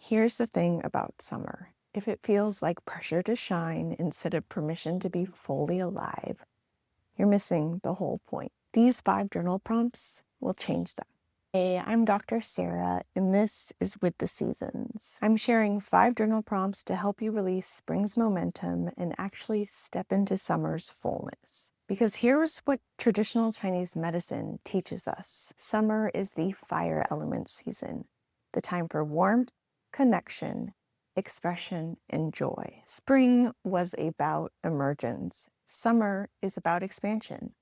Here's the thing about summer. If it feels like pressure to shine instead of permission to be fully alive, you're missing the whole point. These 5 journal prompts will change that. Hey, I'm Dr. Sarah, and this is With the Seasons. I'm sharing 5 journal prompts to help you release spring's momentum and actually step into summer's fullness. Because here's what traditional Chinese medicine teaches us. Summer is the fire element season, the time for warmth, connection, expression, and joy. Spring was about emergence. Summer is about expansion.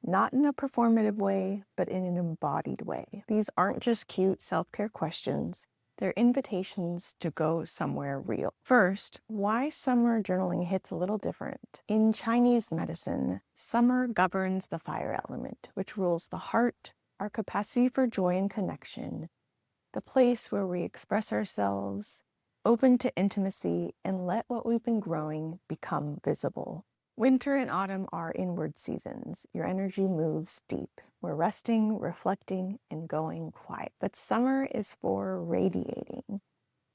Not in a performative way, but in an embodied way. These aren't just cute self-care questions. They're invitations to go somewhere real. First, why summer journaling hits a little different. In Chinese medicine, summer governs the fire element, which rules the heart, our capacity for joy and connection, the place where we express ourselves, open to intimacy, and let what we've been growing become visible. Winter and autumn are inward seasons. Your energy moves deep. We're resting, reflecting, and going quiet. But summer is for radiating.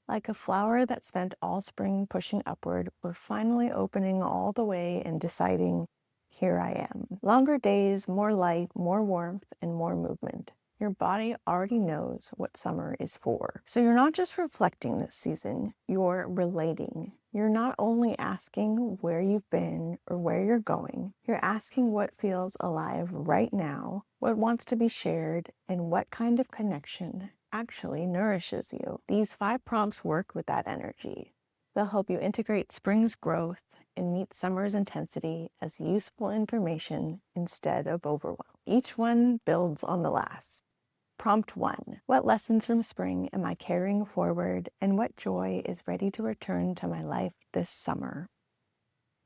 Like a flower that spent all spring pushing upward, we're finally opening all the way and deciding, here I am. Longer days, more light, more warmth, and more movement. Your body already knows what summer is for. So you're not just reflecting this season, you're relating. You're not only asking where you've been or where you're going, you're asking what feels alive right now, what wants to be shared, and what kind of connection actually nourishes you. These 5 prompts work with that energy. They'll help you integrate spring's growth and meet summer's intensity as useful information instead of overwhelm. Each one builds on the last. Prompt 1. What lessons from spring am I carrying forward, and what joy is ready to return to my life this summer?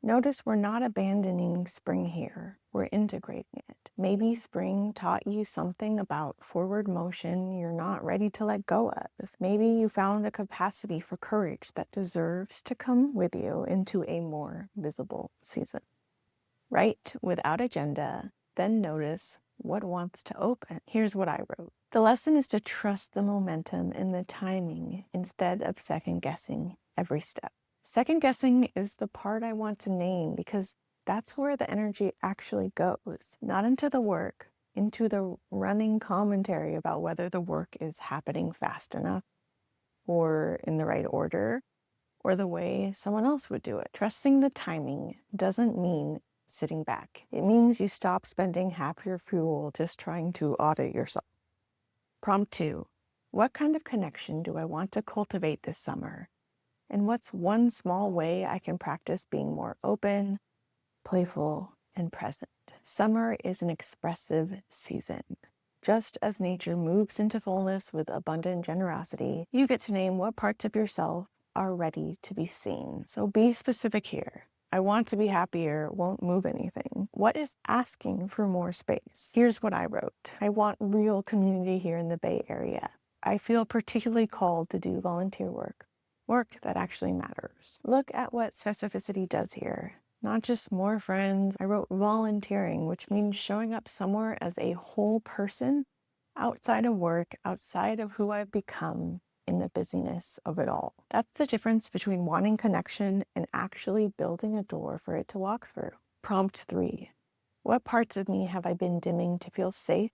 Notice we're not abandoning spring here. We're integrating it. Maybe spring taught you something about forward motion you're not ready to let go of. Maybe you found a capacity for courage that deserves to come with you into a more visible season. Write without agenda, then notice what wants to open. Here's what I wrote. The lesson is to trust the momentum and the timing instead of second-guessing every step. Second-guessing is the part I want to name because that's where the energy actually goes, not into the work, into the running commentary about whether the work is happening fast enough or in the right order or the way someone else would do it. Trusting the timing doesn't mean sitting back. It means you stop spending half your fuel just trying to audit yourself. Prompt 2. What kind of connection do I want to cultivate this summer? And what's one small way I can practice being more open, playful, and present? Summer is an expressive season. Just as nature moves into fullness with abundant generosity, you get to name what parts of yourself are ready to be seen. So be specific here. I want to be happier won't move anything. What is asking for more space? Here's what I wrote. I want real community here in the Bay Area. I feel particularly called to do volunteer work that actually matters. Look at what specificity does here. Not just more friends. I wrote volunteering, which means showing up somewhere as a whole person outside of work, outside of who I've become in the busyness of it all. That's the difference between wanting connection and actually building a door for it to walk through. Prompt 3. What parts of me have I been dimming to feel safe?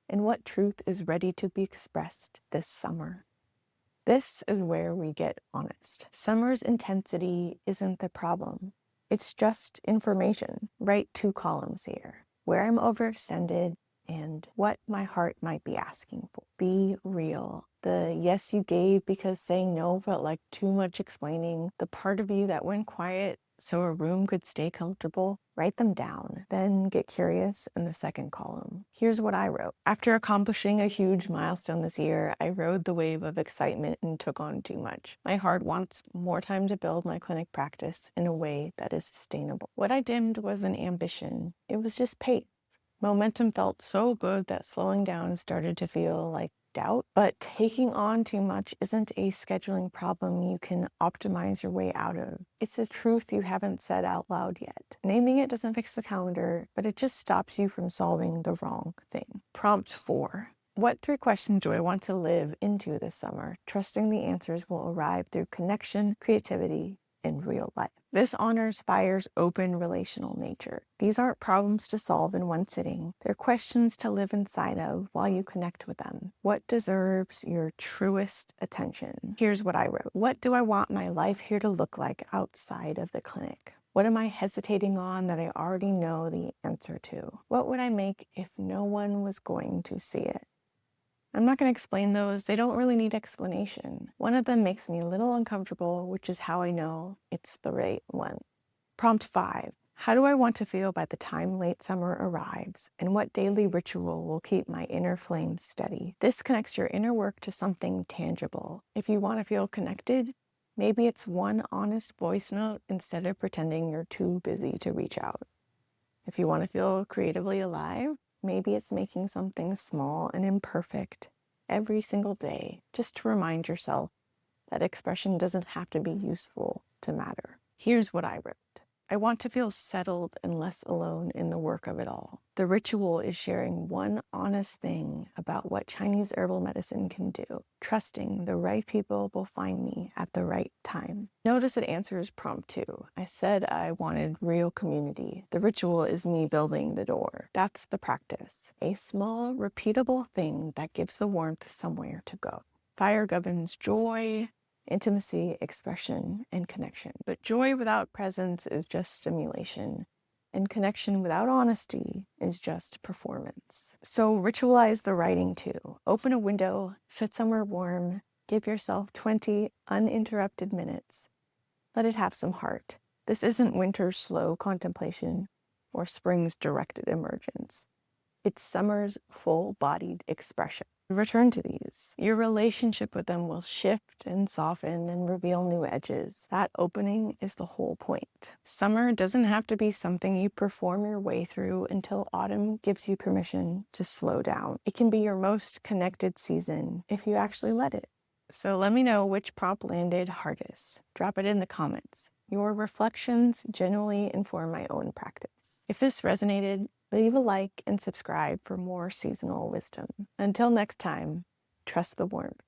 And what truth is ready to be expressed this summer? This is where we get honest. Summer's intensity isn't the problem. It's just information. Write 2 columns here. Where I'm overextended and what my heart might be asking for. Be real. The yes you gave because saying no felt like too much explaining. The part of you that went quiet so a room could stay comfortable. Write them down. Then get curious in the second column. Here's what I wrote. After accomplishing a huge milestone this year, I rode the wave of excitement and took on too much. My heart wants more time to build my clinic practice in a way that is sustainable. What I dimmed wasn't ambition. It was just pace. Momentum felt so good that slowing down started to feel like doubt, but taking on too much isn't a scheduling problem you can optimize your way out of. It's a truth you haven't said out loud yet. Naming it doesn't fix the calendar, but it just stops you from solving the wrong thing. Prompt 4. What 3 questions do I want to live into this summer, trusting the answers will arrive through connection, creativity, and real life? This honors fire's open relational nature. These aren't problems to solve in one sitting. They're questions to live inside of while you connect with them. What deserves your truest attention? Here's what I wrote. What do I want my life here to look like outside of the clinic? What am I hesitating on that I already know the answer to? What would I make if no one was going to see it? I'm not going to explain those. They don't really need explanation. One of them makes me a little uncomfortable, which is how I know it's the right one. Prompt 5. How do I want to feel by the time late summer arrives, and what daily ritual will keep my inner flame steady? This connects your inner work to something tangible. If you want to feel connected, maybe it's one honest voice note instead of pretending you're too busy to reach out. If you want to feel creatively alive, maybe it's making something small and imperfect every single day, just to remind yourself that expression doesn't have to be useful to matter. Here's what I wrote. I want to feel settled and less alone in the work of it all. The ritual is sharing one honest thing about what Chinese herbal medicine can do, trusting the right people will find me at the right time. Notice it answers prompt 2. I said I wanted real community. The ritual is me building the door. That's the practice. A small, repeatable thing that gives the warmth somewhere to go. Fire governs joy, intimacy, expression, and connection. But joy without presence is just stimulation, and connection without honesty is just performance. So ritualize the writing too. Open a window, sit somewhere warm, give yourself 20 uninterrupted minutes. Let it have some heart. This isn't winter's slow contemplation or spring's directed emergence. It's summer's full-bodied expression. Return to these. Your relationship with them will shift and soften and reveal new edges. That opening is the whole point. Summer doesn't have to be something you perform your way through until autumn gives you permission to slow down. It can be your most connected season if you actually let it. So let me know which prompt landed hardest. Drop it in the comments. Your reflections genuinely inform my own practice. If this resonated, leave a like and subscribe for more seasonal wisdom. Until next time, trust the warmth.